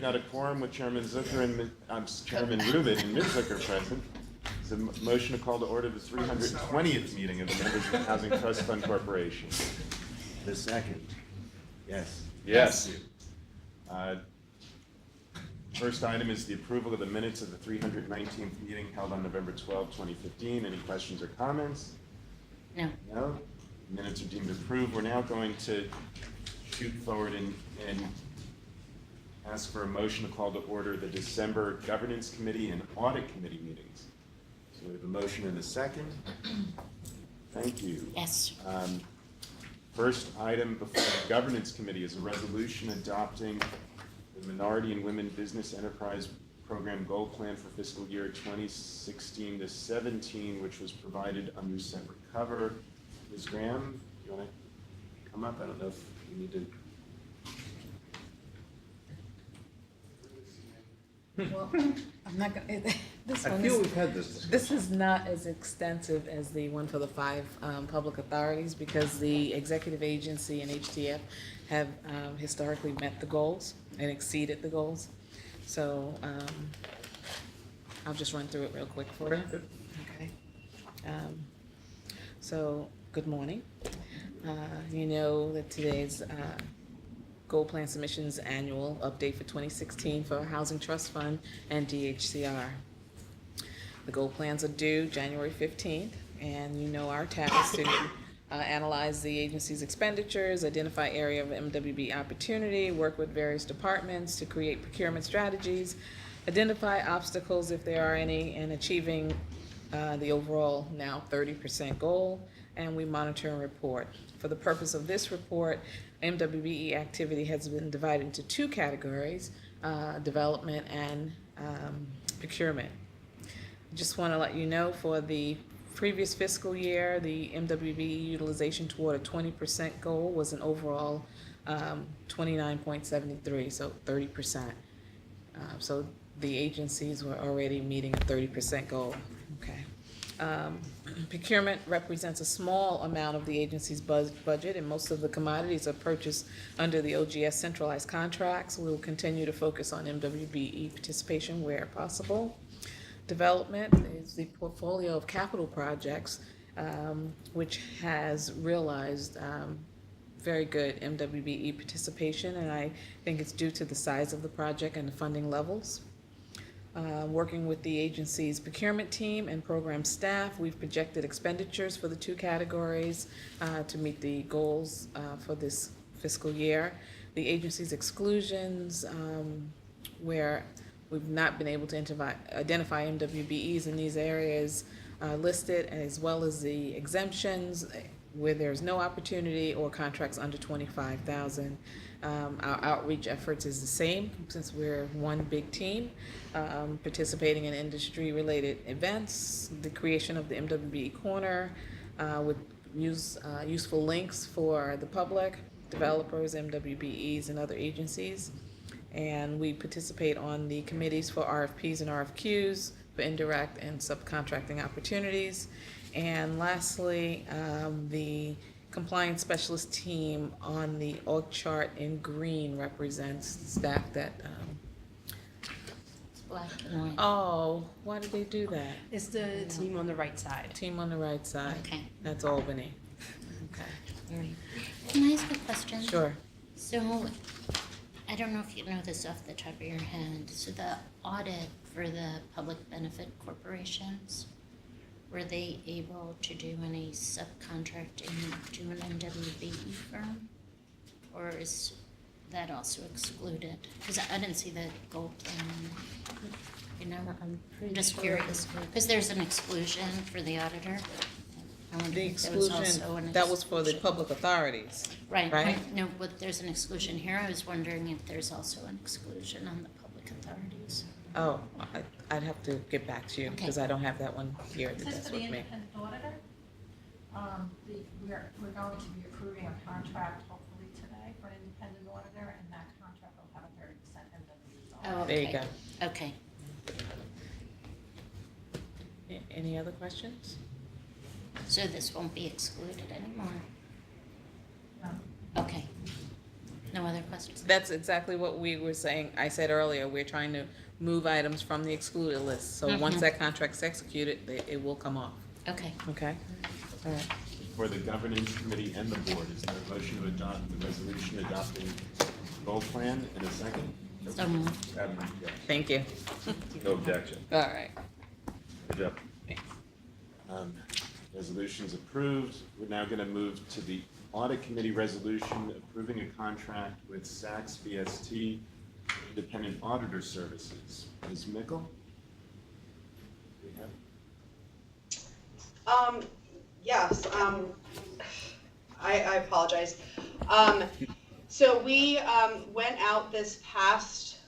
we've got a quorum with Chairman Zucker and Chairman Rubin and Ms. Zucker present. It's a motion to call to order the 320th meeting of the members of the Housing Trust Fund Corporation. The second. Yes. Yes. First item is the approval of the minutes of the 319th meeting held on November 12, 2015. Any questions or comments? No. No? Minutes are deemed approved. We're now going to shoot forward and ask for a motion to call to order the December Governance Committee and Audit Committee meetings. So we have a motion and a second. Thank you. Yes. First item before the Governance Committee is a resolution adopting the Minority and Women Business Enterprise Program Goal Plan for fiscal year 2016 to 17, which was provided under separate cover. Ms. Graham, you want to come up? I don't know if you need to. Well, I'm not gonna, this I one feel is, we've had this discussion. this is not as extensive as the one for the 5 public authorities because the executive agency and HTF have historically met the goals and exceeded the goals. So I'll just run through it real quick for you. Okay. So good morning. You know that today's Goal Plan Submissions Annual Update for 2016 for Housing Trust Fund and DHCR. The goal plans are due January 15th, and you know our task is to analyze the agency's expenditures, identify area of MWB opportunity, work with various departments to create procurement strategies, identify obstacles if there are any, in achieving the overall now 30% goal, and we monitor and report. For the purpose of this report, MWBE activity has been divided into 2 categories, development and procurement. Just want to let you know for the previous fiscal year, the MWBE utilization toward a 20% goal was an overall 29.73, so 30%. So the agencies were already meeting a 30% goal. Okay. Procurement represents a small amount of the agency's budget, and most of the commodities are purchased under the OGS centralized contracts. We will continue to focus on MWBE participation where possible. Development is the portfolio of capital projects, which has realized very good MWBE participation, and I think it's due to the size of the project and the funding levels. Working with the agency's procurement team and program staff, we've projected expenditures for the 2 categories to meet the goals for this fiscal year. The agency's exclusions, where we've not been able to identify MWBEs in these areas listed, as well as the exemptions where there's no opportunity or contracts under $25,000. Our outreach efforts is the same since we're one big team, participating in industry-related events, the creation of the MWBE Corner with useful links for the public, developers, MWBEs, and other agencies. And we participate on the committees for RFPs and RFQs for indirect and subcontracting opportunities. And lastly, the compliance specialist team on the org chart in green represents staff that, It's black and white. oh, why did they do that? It's the team on the right side. Team on the right side. Okay. That's Albany. Okay. All right. Can I ask a question? Sure. So, I don't know if you know this off the top of your head. So the audit for the public benefit corporations, were they able to do any subcontracting to an MWBE firm? Or is that also excluded? Because I didn't see the goal plan. You know, I'm just curious. Because there's an exclusion for the auditor. I wonder The if there was exclusion, also an that was for the exclusion. public authorities. Right, right? no, but there's an exclusion here. I was wondering if there's also an exclusion on the public authorities. Oh, I'd have to get back to you Okay. because I don't have that one here at the This is desk for the with me. independent auditor. We're going to be approving a contract hopefully today for an independent auditor, and that contract will have a 30% MWE. Oh, There you okay. go. Okay. Any other questions? So this won't be excluded anymore? Um, Okay. No other questions? request. That's exactly what we were saying. I said earlier, we're trying to move items from the excluded list. So once that contract's executed, it will come off. Okay. Okay? All right. For the governance committee and the board, is there a motion to adopt the resolution adopting goal plan in a second? So moved. Thank you. No objection. All right. Good job. Resolution's approved. We're now going to move to the audit committee resolution approving a contract with Saks BST Independent Auditor Services. Ms. Mickle? Do you have- Yes, I apologize. So we, went out this past,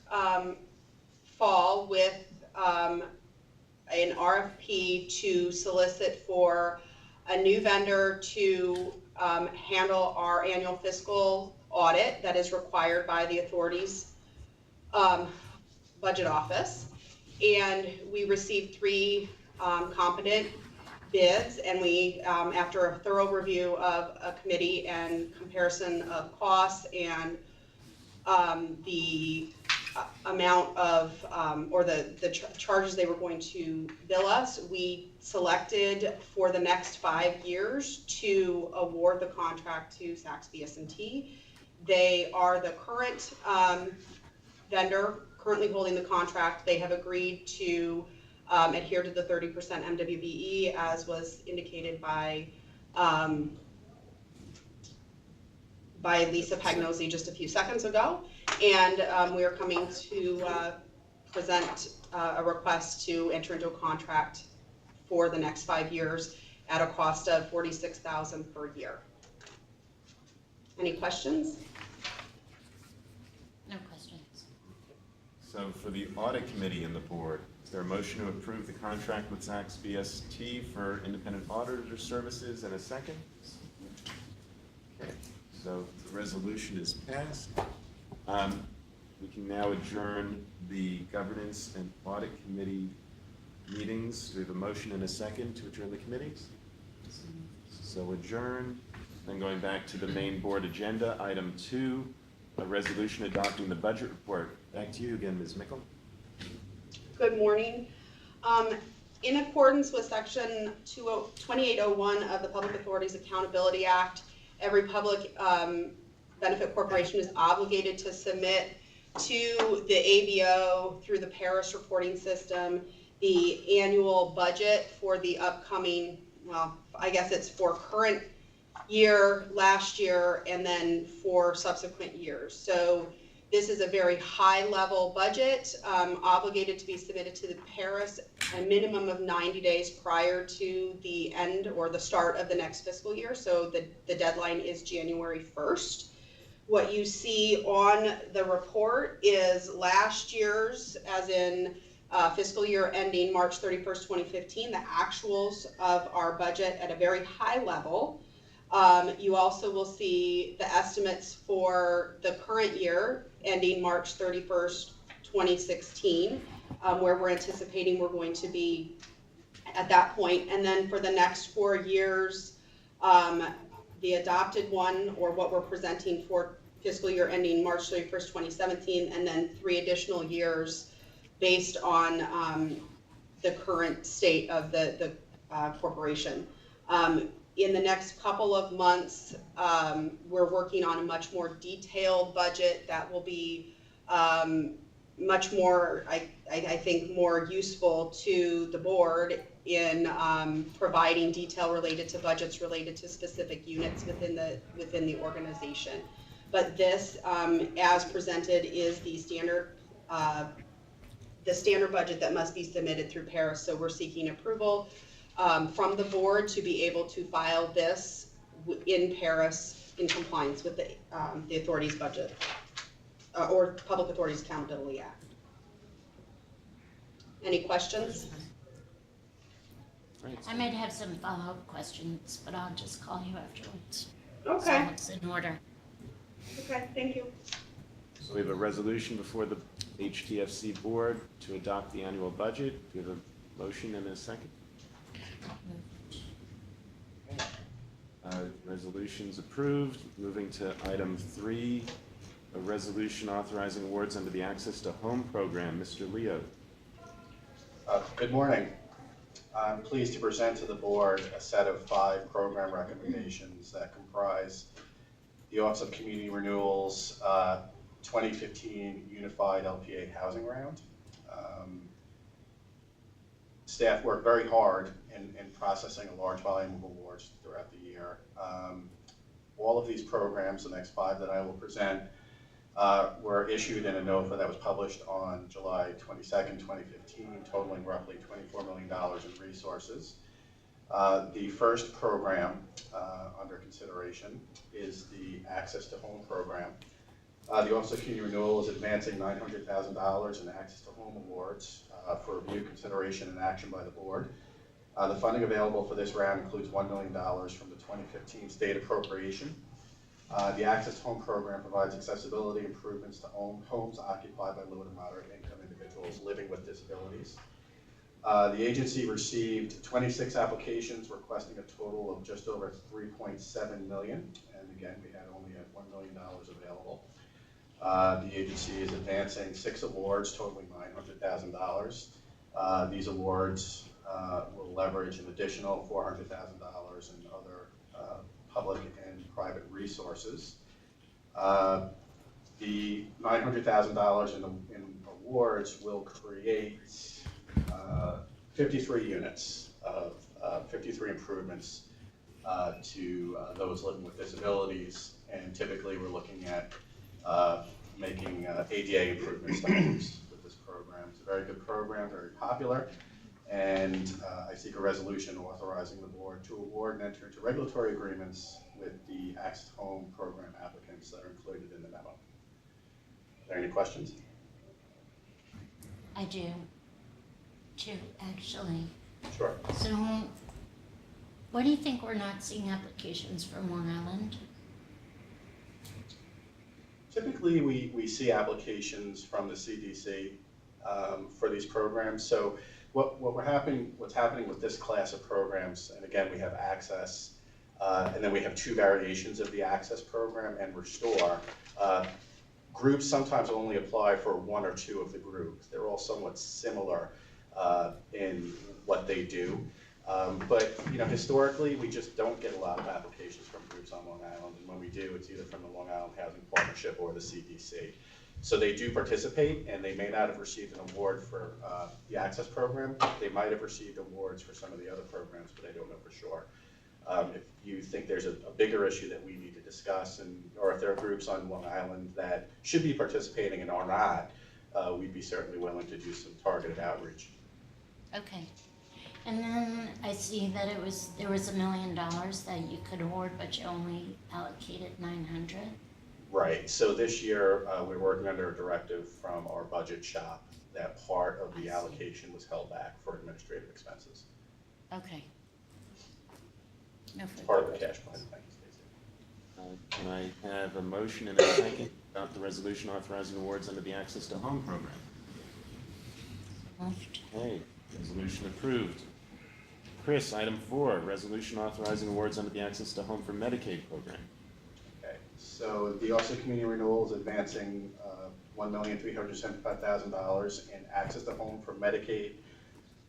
fall with, an RFP to solicit for a new vendor to, handle our annual fiscal audit that is required by the authority's, budget office. And we received 3, competent bids, and we, after a thorough review of a committee and comparison of costs and the amount of, or the charges they were going to bill us, we selected for the next 5 years to award the contract to Saks BST. They are the current vendor currently holding the contract. They have agreed to adhere to the 30% MWE as was indicated by Lisa Pagnosi just a few seconds ago. And we are coming to present a request to enter into a contract for the next 5 years at a cost of $46,000 per year. Any questions? No questions. So for the audit committee and the board, is there a motion to approve the contract with Saks BST for independent auditor services in a second? Okay, so the resolution is passed. We can now adjourn the governance and audit committee meetings. Do we have a motion and a second to adjourn the committees? So adjourn. Then going back to the main board agenda, item 2, a resolution adopting the budget report. Back to you again, Ms. Mickle. Good morning. In accordance with section 2801 of the Public Authorities Accountability Act, every public benefit corporation is obligated to submit to the ABO through the Paris reporting system the annual budget for the upcoming, well, I guess it's for current year, last year, and then for subsequent years. So this is a very high level budget, obligated to be submitted to the Paris a minimum of 90 days prior to the end or the start of the next fiscal year. So the deadline is January 1st. What you see on the report is last year's, as in fiscal year ending March 31st, 2015, the actuals of our budget at a very high level. You also will see the estimates for the current year ending March 31st, 2016, where we're anticipating we're going to be at that point. And then for the next 4 years, the adopted one, or what we're presenting for fiscal year ending March 31st, 2017, and then 3 additional years based on the current state of the corporation. In the next couple of months, we're working on a much more detailed budget that will be much more, I think, more useful to the board in providing detail related to budgets related to specific units within the organization. But this, as presented, is the standard budget that must be submitted through Paris. So we're seeking approval from the board to be able to file this in Paris in compliance with the authority's budget or Public Authorities Accountability Act. Any questions? Right. I might have some follow-up questions, but I'll just call you afterwards. Okay. So it's in order. Okay, thank you. So we have a resolution before the HTFC board to adopt the annual budget. Do we have a motion and a second? Resolution's approved. Moving to item 3, a resolution authorizing awards under the Access to Home program. Mr. Leo. Good morning. I'm pleased to present to the board a set of 5 program recommendations that comprise the Office of Community Renewal's 2015 Unified LPA Housing Round. Staff worked very hard in processing a large volume of awards throughout the year. All of these programs, the next 5 that I will present, were issued in a NOFA that was published on July 22nd, 2015, totaling roughly $24 million in resources. The first program under consideration is the Access to Home program. The Office of Community Renewal is advancing $900,000 in Access to Home awards for review, consideration, and action by the board. The funding available for this round includes $1 million from the 2015 state appropriation. The Access to Home program provides accessibility improvements to homes occupied by low to moderate income individuals living with disabilities. The agency received 26 applications requesting a total of just over $3.7 million, and again, we had only $1 million available. The agency is advancing 6 awards totaling $900,000. These awards will leverage an additional $400,000 in other public and private resources. The $900,000 in awards will create 53 units of 53 improvements to those living with disabilities, and typically we're looking at making ADA improvements to homes with this program. It's a very good program, very popular, and I seek a resolution authorizing the board to award and enter into regulatory agreements with the Access to Home program applicants that are included in the memo. Are there any questions? I do, too, actually. Sure. So, why do you think we're not seeing applications from Long Island? Typically, we see applications from the CDC for these programs. So what's happening with this class of programs, and again, we have Access, and then we have 2 variations of the Access program and Restore. Groups sometimes only apply for 1 or 2 of the groups. They're all somewhat similar in what they do. But historically, we just don't get a lot of applications from groups on Long Island, and when we do, it's either from the Long Island Housing Partnership or the CDC. So they do participate, and they may not have received an award for the Access program. They might have received awards for some of the other programs, but I don't know for sure. If you think there's a bigger issue that we need to discuss, or if there are groups on Long Island that should be participating and are not, we'd be certainly willing to do some targeted outreach. Okay. And then I see that there was $1 million that you could award, but you only allocated 900. Right, so this year, we're working under a directive from our budget shop that part of the allocation was held back for administrative expenses. Okay. No It's further part of the questions. cash plan. Thank you, Stacy. Can I have a motion and a second about the resolution authorizing awards under the Access to Home program? Moved. Okay, resolution approved. Chris, item 4, resolution authorizing awards under the Access to Home for Medicaid program. Okay, so the Office of Community Renewal is advancing $1,375,000 in Access to Home for Medicaid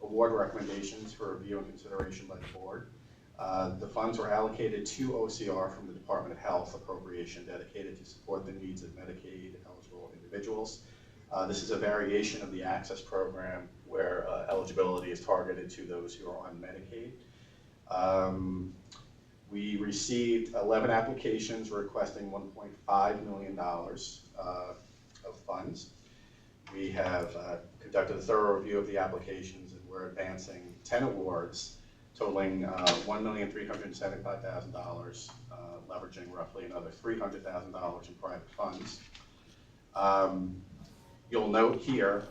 award recommendations for review and consideration by the board. The funds were allocated to OCR from the Department of Health appropriation dedicated to support the needs of Medicaid eligible individuals. This is a variation of the Access program where eligibility is targeted to those who are on Medicaid. We received 11 applications requesting $1.5 million of funds. We have conducted a thorough review of the applications, and we're advancing 10 awards totaling $1,375,000, leveraging roughly another $300,000 in private funds. You'll note here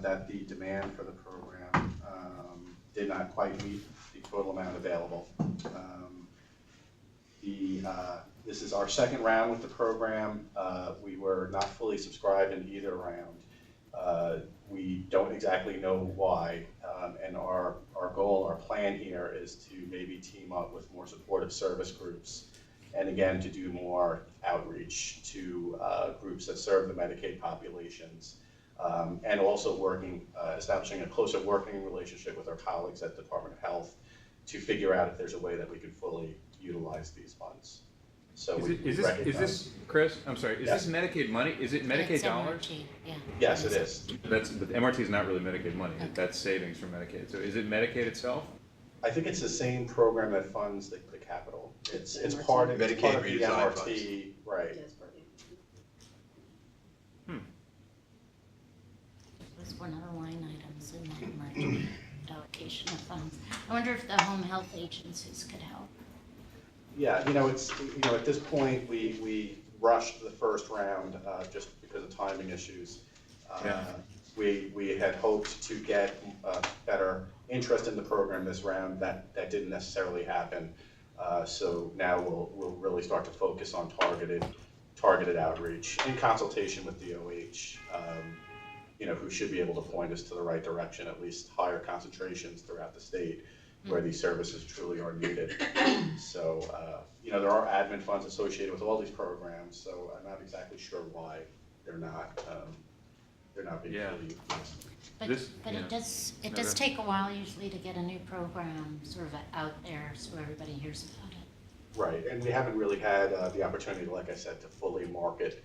that the demand for the program did not quite meet the total amount available. This is our second round with the program. We were not fully subscribed in either round. We don't exactly know why, and our goal, our plan here is to maybe team up with more supportive service groups and again, to do more outreach to groups that serve the Medicaid populations, and also establishing a closer working relationship with our colleagues at Department of Health to figure out if there's a way that we can fully utilize these funds. So Is this, Chris, I'm sorry, is Yes. this Medicaid money? Is it Medicaid It's dollars? MRT, yeah. Yes, it is. But MRT is not really Medicaid money, Okay. that's savings from Medicaid. So is it Medicaid itself? I think it's the same program that funds the capital. It's part of Medicaid the redesign MRT, right. It was one of the line items in the emergency allocation of funds. I wonder if the home health agencies could help. Yeah, at this point, we rushed the first round just because of timing issues. Yeah. We had hoped to get better interest in the program this round. That didn't necessarily happen. So now we'll really start to focus on targeted outreach in consultation with DOH, who should be able to point us to the right direction, at least higher concentrations throughout the state where these services truly are needed. So, there are admin funds associated with all these programs, so I'm not exactly sure why they're not being Yeah. fully utilized. But, This- but yeah. it does No, take go a while usually to get a new program sort of out there so everybody hears about it. Right, and we haven't really had the opportunity, like I said, to fully market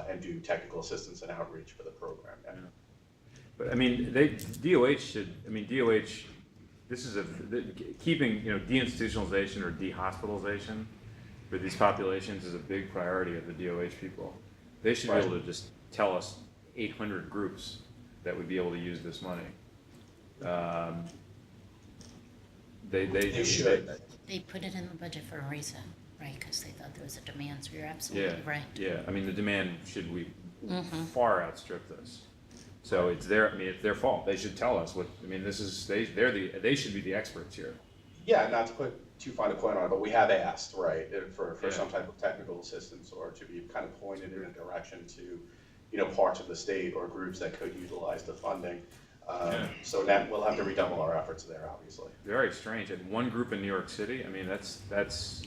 and do technical assistance and outreach for the program. Yeah. But I mean, DOH, this is keeping, deinstitutionalization or dehospitalization for these populations is a big priority of the DOH people. They should be able to just tell us 800 groups that would be able to use this money. They should. They put it in the budget for a reason, right? Because they thought there was a demand, so you're absolutely right. Yeah, I mean, the demand should Mhm. far outstrip this. So it's it's their fault. They should tell us they should be the experts here. Yeah, not to put too fine a point on it, but we have asked, right, for Yeah. some type of technical assistance or to be kind of pointed in a direction to, parts of the state or groups that could utilize the funding. Yeah. So now we'll have to redouble our efforts there, obviously. Very strange. And one group in New York City, I mean, that's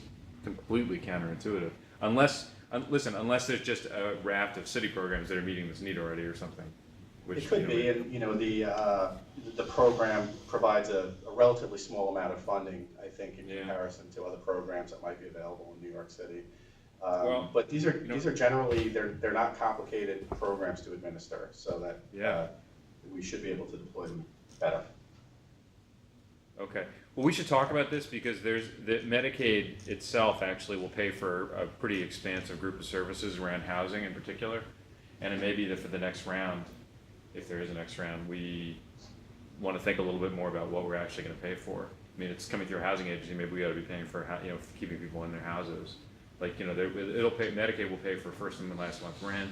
completely counterintuitive. Unless there's just a raft of city programs that are meeting this need already or something. Which, It could be, and, the program provides a relatively small amount of funding, I think, in Yeah. comparison to other programs that might be available in New York City. Well, But these are generally, they're not complicated programs to administer, so that Yeah. we should be able to deploy them better. Okay. Well, we should talk about this because the Medicaid itself actually will pay for a pretty expansive group of services around housing in particular. And it may be that for the next round, if there is a next round, we want to think a little bit more about what we're actually going to pay for. I mean, it's coming through a housing agency, maybe we ought to be paying for, for keeping people in their houses. Like, Medicaid will pay for first and last month rent,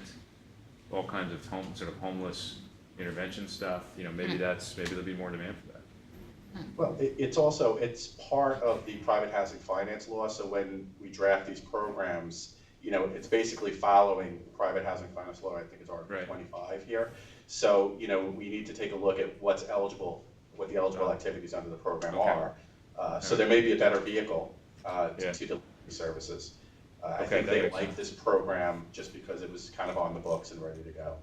all kinds of homeless intervention stuff. Maybe there'll be more demand for that. Well, it's part of the private housing finance law, so when we draft these programs, it's basically following private housing finance law, I think it's Article Right. 25 here. So, we need to take a look at what the eligible activities under the program Okay. are. So there may be a better vehicle Yeah. to deliver these services. I Okay, think that they makes like sense. this program just because it was kind of on the books and ready to go.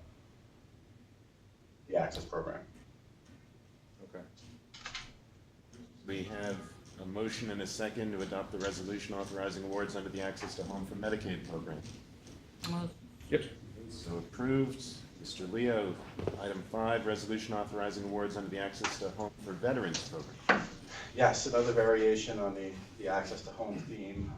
The Access Program. Okay. We have a motion and a second to adopt the resolution authorizing awards under the Access to Home for Medicaid program. Move. Yep. So approved. Mr. Leo, item 5, resolution authorizing awards under the Access to Home for Veterans program. Yes, another variation on the access to home theme.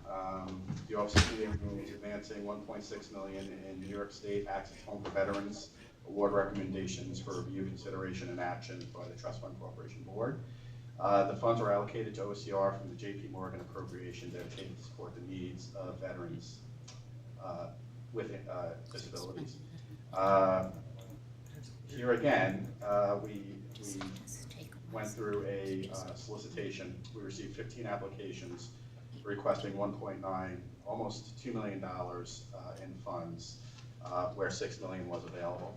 The Office of Community is advancing $1.6 million in New York State Access to Home for Veterans award recommendations for review, consideration, and action by the Trust Fund Corporation Board. The funds are allocated to OCR from the J.P. Morgan appropriation dedicated to support the needs of veterans with disabilities. Here again, we went through a solicitation. We received 15 applications requesting 1.9, almost $2 million in funds, where $6 million was available.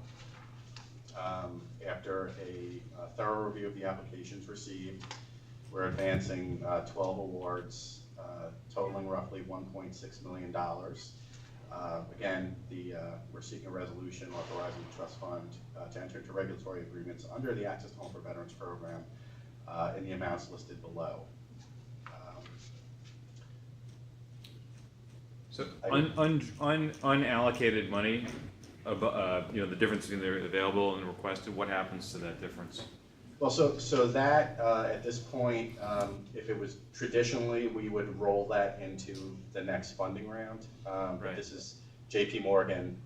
After a thorough review of the applications received, we're advancing 12 awards totaling roughly $1.6 million. Again, we're seeking a resolution authorizing the trust fund to enter into regulatory agreements under the Access to Home for Veterans Program in the amounts listed below. So unallocated money, the difference between the available and requested, what happens to that difference? Well, so that, at this point, if it was traditionally, we would roll that into the next funding round. But Right. this is JP Morgan.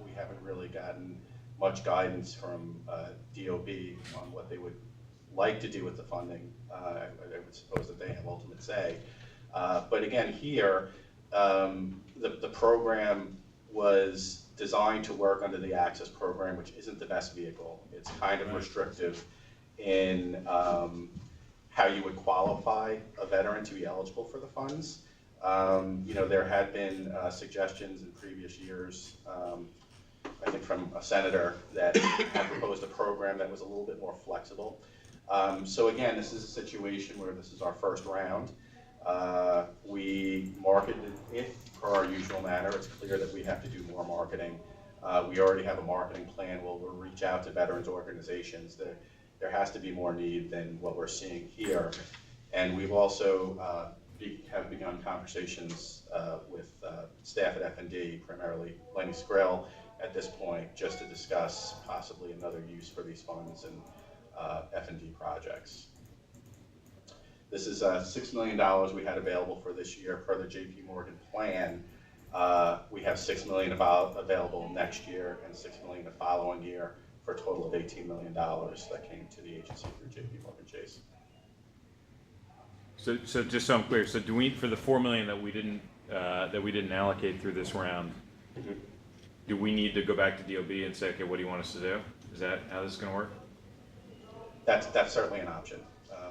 We haven't really gotten much guidance from DOB on what they would like to do with the funding. I would suppose that they have ultimate say. But again, here, the program was designed to work under the Access program, which isn't the best vehicle. It's kind of restrictive in how you would qualify a veteran to be eligible for the funds. There had been suggestions in previous years, I think from a senator, that had proposed a program that was a little bit more flexible. So again, this is a situation where this is our first round. We marketed it per our usual manner. It's clear that we have to do more marketing. We already have a marketing plan. We'll reach out to veterans organizations. There has to be more need than what we're seeing here. And we've also have begun conversations with staff at F&D, primarily Lenny Skrill, at this point, just to discuss possibly another use for these funds and F&D projects. This is $6 million we had available for this year per the JP Morgan plan. We have $6 million available next year and $6 million the following year, for a total of $18 million that came to the agency through JP Morgan Chase. So just so I'm clear, so do we, for the $4 million that we didn't allocate through this round, do we need to go back to DOB and say, okay, what do you want us to do? Is that how this is going to work? That's certainly an option.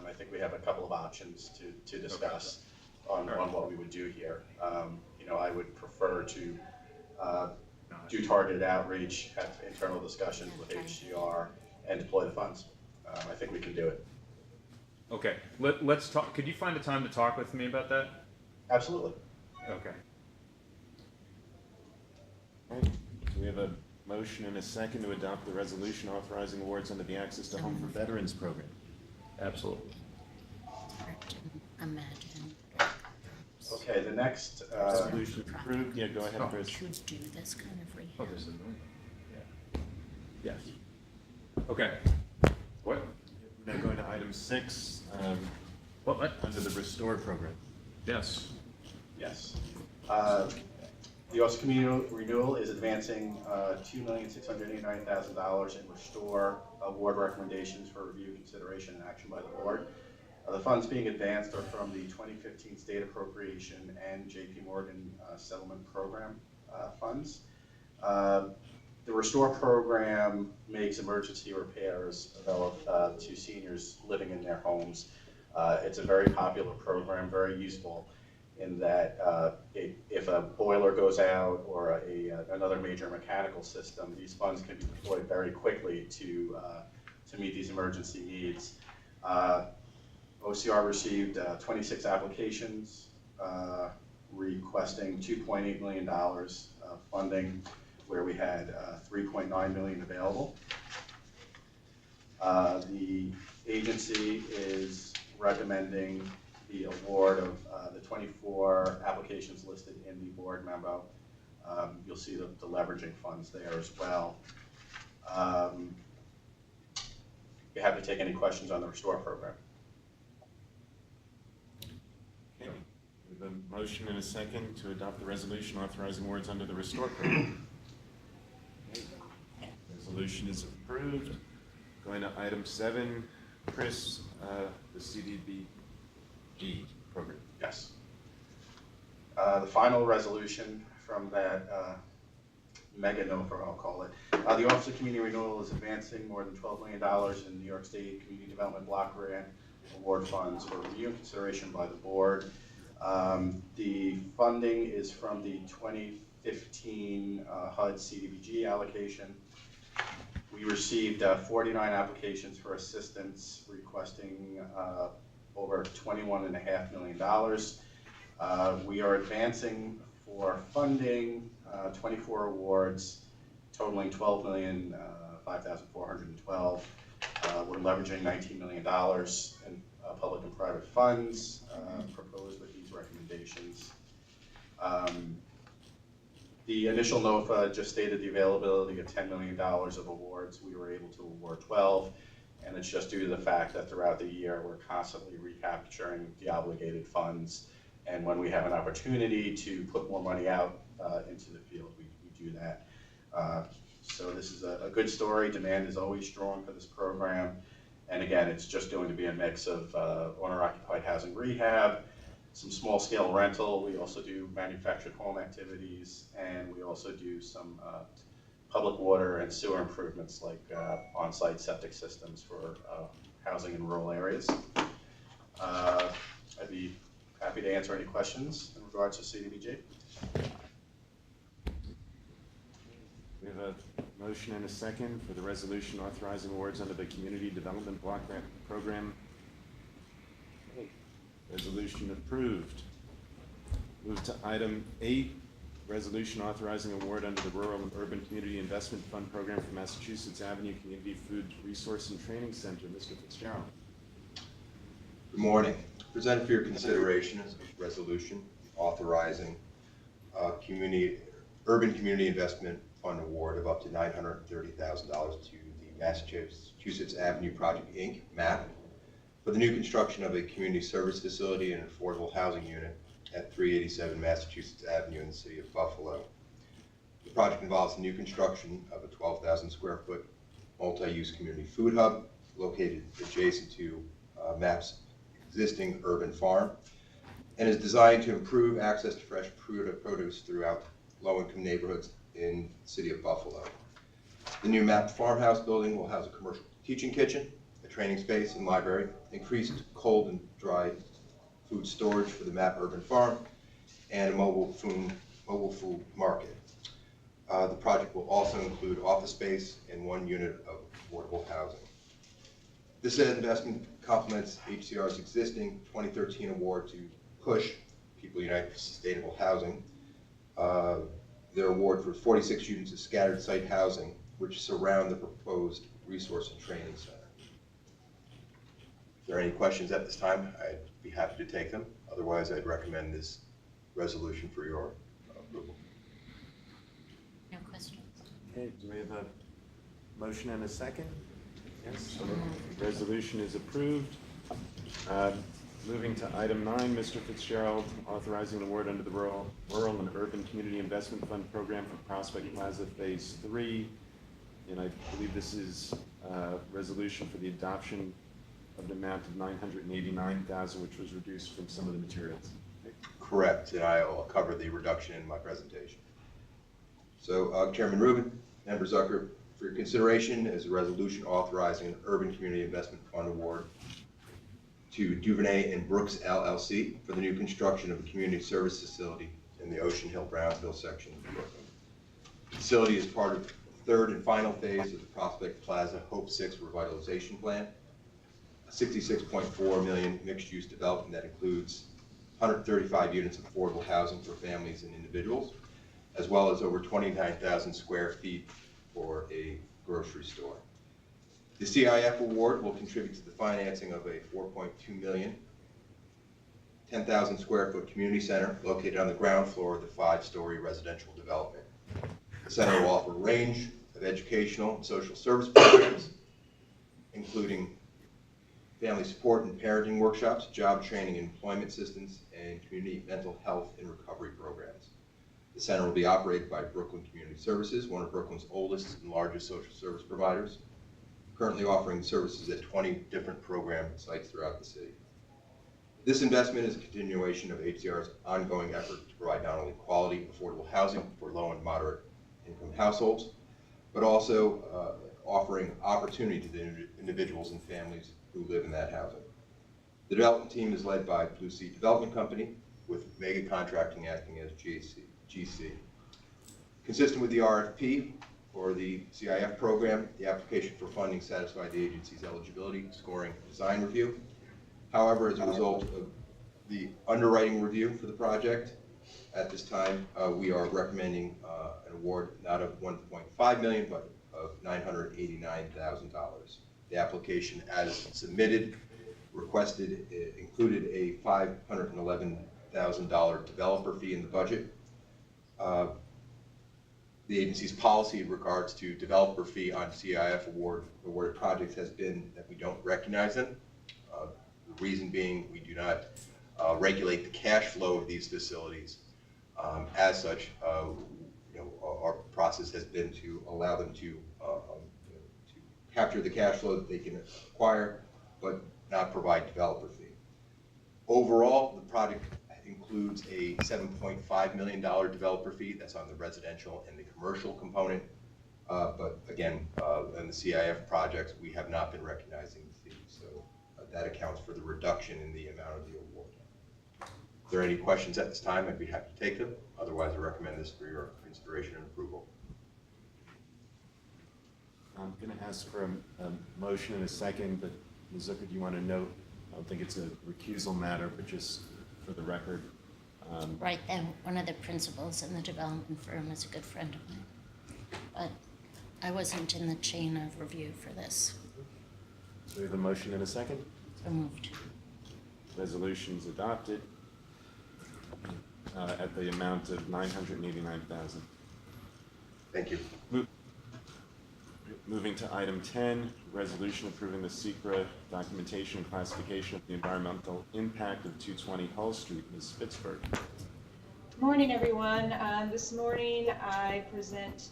I think we have a couple of options to discuss on what we would do here. I would prefer to do targeted outreach, have internal discussions with HCR, and deploy the funds. I think we can do it. Okay, let's talk. Could you find a time to talk with me about that? Absolutely. Okay. All right. So we have a motion and a second to adopt the resolution authorizing awards under the Access to Home for Veterans Program. Absolutely. Hard to imagine. Okay, the next, Resolution approved. Yeah, go ahead, Chris. To do this kind of rehab. Oh, this is annoying. Yeah. Yes. Okay. What? Now going to item 6, What? under the Restore program. Yes. yes. The Office of Community Renewal is advancing $2,689,000 in Restore award recommendations for review, consideration, and action by the board. The funds being advanced are from the 2015 state appropriation and JP Morgan settlement program funds. The Restore program makes emergency repairs available to seniors living in their homes. It's a very popular program, very useful in that if a boiler goes out or another major mechanical system, these funds can be deployed very quickly to meet these emergency needs. OCR received 26 applications requesting $2.8 million of funding, where we had $3.9 million available. The agency is recommending the award of the 24 applications listed in the board memo. You'll see the leveraging funds there as well. Be happy to take any questions on the Restore program. Okay. We have a motion and a second to adopt the resolution authorizing awards under the Restore program. Resolution is approved. Going to item 7, Chris, the CDBG program. Yes. The final resolution from that mega NOFA, I'll call it. The Office of Community Renewal is advancing more than $12 million in New York State Community Development Block Grant Award funds for review and consideration by the board. The funding is from the 2015 HUD CDBG allocation. We received 49 applications for assistance requesting over $21.5 million. We are advancing for funding 24 awards totaling $12,005,412. We're leveraging $19 million in public and private funds proposed with these recommendations. The initial NOFA just stated the availability of $10 million of awards. We were able to award 12, and it's just due to the fact that throughout the year we're constantly recapturing the obligated funds, and when we have an opportunity to put more money out into the field, we do that. So this is a good story. Demand is always strong for this program, and again, it's just going to be a mix of owner-occupied housing rehab, some small-scale rental. We also do manufactured home activities, and we also do some public water and sewer improvements like on-site septic systems for housing in rural areas. I'd be happy to answer any questions in regards to CDBG. We have a motion and a second for the resolution authorizing awards under the Community Development Block Grant Program. Resolution approved. Move to item 8, resolution authorizing award under the Rural and Urban Community Investment Fund Program for Massachusetts Avenue Community Food Resource and Training Center. Mr. Fitzgerald. Good morning. Presented for your consideration is a resolution authorizing Urban Community Investment Fund award of up to $930,000 to the Massachusetts Avenue Project, Inc., MAP, for the new construction of a community service facility and affordable housing unit at 387 Massachusetts Avenue in the city of Buffalo. The project involves new construction of a 12,000 square foot multi-use community food hub located adjacent to MAP's existing urban farm, and is designed to improve access to fresh produce throughout low-income neighborhoods in the city of Buffalo. The new MAP farmhouse building will house a commercial teaching kitchen, a training space and library, increased cold and dry food storage for the MAP urban farm, and a mobile food market. The project will also include office space and 1 unit of affordable housing. This investment complements HCR's existing 2013 award to PUSH, People United for Sustainable Housing, their award for 46 units of scattered site housing, which surround the proposed resource and training center. If there are any questions at this time, I'd be happy to take them. Otherwise, I'd recommend this resolution for your approval. No questions? Okay, do we have a motion and a second? Yes, the resolution is approved. Moving to item 9, Mr. Fitzgerald, authorizing an award under the Rural and Urban Community Investment Fund Program for Prospect Plaza Phase 3. And I believe this is a resolution for the adoption of an amount of $989,000, which was reduced from some of the materials. Correct, and I will cover the reduction in my presentation. So, Chairman Rubin, Member Zucker, for your consideration is a resolution authorizing an Urban Community Investment Fund award to Duvernay and Brooks LLC for the new construction of a community service facility in the Ocean Hill-Brownsville section of Brooklyn. The facility is part of the third and final phase of the Prospect Plaza Hope 6 revitalization plan, a $66.4 million mixed-use development that includes 135 units of affordable housing for families and individuals, as well as over 29,000 square feet for a grocery store. The CIF award will contribute to the financing of a $4.2 million, 10,000 square foot community center located on the ground floor of the 5-story residential development. The center will offer a range of educational and social service programs, including family support and parenting workshops, job training and employment assistance, and community mental health and recovery programs. The center will be operated by Brooklyn Community Services, one of Brooklyn's oldest and largest social service providers, currently offering services at 20 different program sites throughout the city. This investment is a continuation of HCR's ongoing effort to provide not only quality, affordable housing for low and moderate income households, but also offering opportunity to the individuals and families who live in that housing. The development team is led by Blue Sea Development Company, with Mega Contracting acting as GC. Consistent with the RFP for the CIF program, the application for funding satisfied the agency's eligibility, scoring, and design review. However, as a result of the underwriting review for the project. At this time, we are recommending an award not of $1.5 million, but of $989,000. The application as submitted requested, included a $511,000 developer fee in the budget. The agency's policy in regards to developer fee on CIF awarded projects has been that we don't recognize them. The reason being, we do not regulate the cash flow of these facilities. As such, our process has been to allow them to capture the cash flow that they can acquire, but not provide developer fee. Overall, the project includes a $7.5 million developer fee that's on the residential and the commercial component. But again, in the CIF projects, we have not been recognizing the fee. So that accounts for the reduction in the amount of the award. If there are any questions at this time, I'd be happy to take them. Otherwise, I recommend this for your consideration and approval. I'm going to ask for a motion in a second, but Ms. Zucker, do you want to note, I don't think it's a recusal matter, but just for the record. Right, then, one of the principals in the development firm is a good friend of mine. But I wasn't in the chain of review for this. So we have a motion in a second. So moved. Resolution's adopted at the amount of $989,000. Thank you. Moving to item 10, resolution approving the SECRA documentation and classification of the environmental impact of 220 Hull Street. Ms. Spitzberg. Good morning, everyone. This morning I present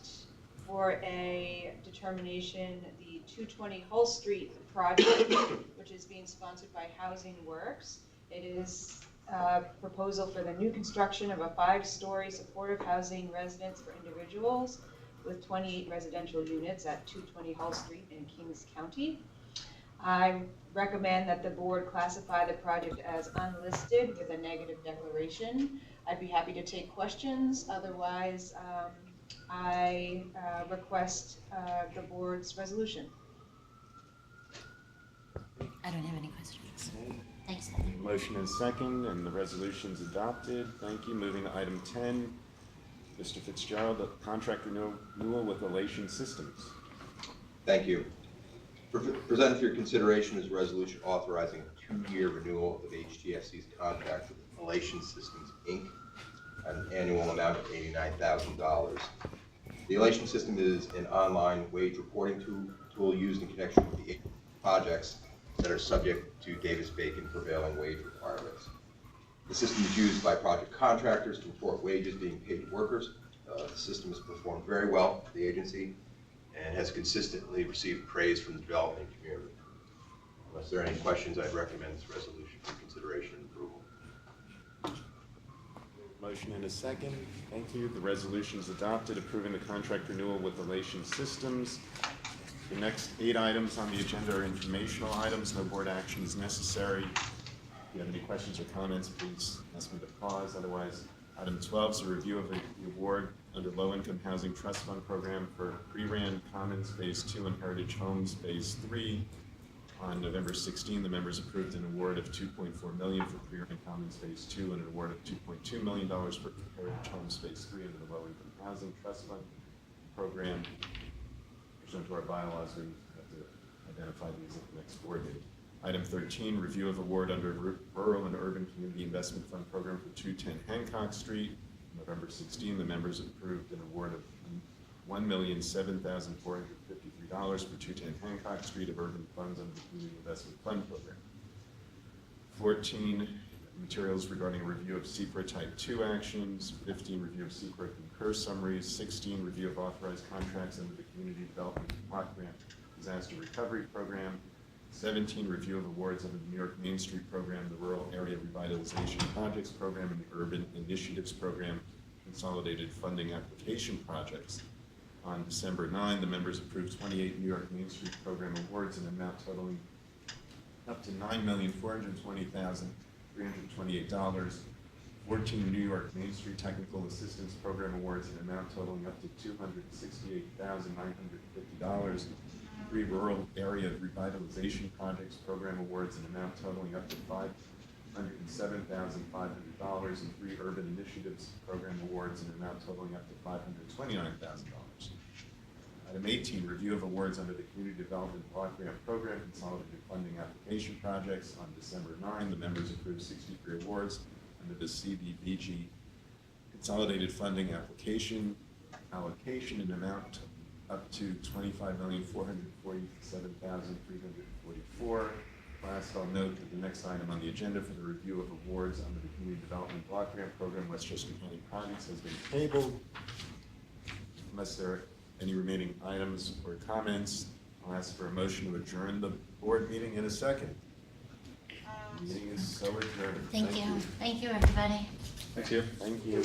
for a determination the 220 Hull Street project, which is being sponsored by Housing Works. It is a proposal for the new construction of a 5-story supportive housing residence for individuals with 28 residential units at 220 Hull Street in Kings County. I recommend that the board classify the project as unlisted with a negative declaration. I'd be happy to take questions. Otherwise, I request the board's resolution. I don't have any questions. Okay. Thanks, Heather. Motion is second, and the resolution's adopted. Thank you. Moving to item 10, Mr. Fitzgerald, the contract renewal with Elation Systems. Thank you. Presented for your consideration is a resolution authorizing a 2-year renewal of HTFC's contract with Elation Systems, Inc. at an annual amount of $89,000. The Elation System is an online wage reporting tool used in connection with the projects that are subject to Davis-Bacon prevailing wage requirements. The system is used by project contractors to report wages being paid to workers. The system has performed very well for the agency and has consistently received praise from the development community. Unless there are any questions, I'd recommend this resolution for consideration and approval. Motion and a second. Thank you. The resolution is adopted, approving the contract renewal with Elation Systems. The next 8 items on the agenda are informational items. No board action is necessary. If you have any questions or comments, please ask me to pause. Otherwise, item 12 is a review of the award under Low-Income Housing Trust Fund Program for Pre-Ran Commons Phase 2 and Heritage Homes Phase 3. On November 16, the members approved an award of $2.4 million for Pre-Ran Commons Phase 2 and an award of $2.2 million for Heritage Homes Phase 3 under the Low-Income Housing Trust Fund Program. Pursuant to our bylaws, we have to identify these at the next board meeting. Item 13, review of award under Rural and Urban Community Investment Fund Program for 210 Hancock Street. November 16, the members approved an award of $1,007,453 for 210 Hancock Street of urban funds under the Community Investment Fund Program. 14, materials regarding a review of SECRA Type 2 actions. 15, review of SECRA concur summaries. 16, review of authorized contracts under the Community Development Block Grant Disaster Recovery Program. 17, review of awards under the New York Main Street Program, the Rural Area Revitalization Projects Program, and the Urban Initiatives Program Consolidated Funding Application Projects. On December 9, the members approved 28 New York Main Street Program awards in an amount totaling up to $9,420,328. 14 New York Main Street Technical Assistance Program awards in an amount totaling up to $268,950. 3 Rural Area Revitalization Projects Program awards in an amount totaling up to $107,500, and 3 urban initiatives program awards in an amount totaling up to $529,000. Item 18, review of awards under the Community Development Block Grant Program Consolidated Funding Application Projects. On December 9, the members approved 63 awards under the CDBG Consolidated Funding Application allocation in amount up to $25,447,344. Last, I'll note that the next item on the agenda for the review of awards under the Community Development Block Grant Program Westchester County Projects has been tabled. Unless there are any remaining items or comments, I'll ask for a motion to adjourn the board meeting in a second. The meeting is so adjourned. Thank you, everybody. Thank you.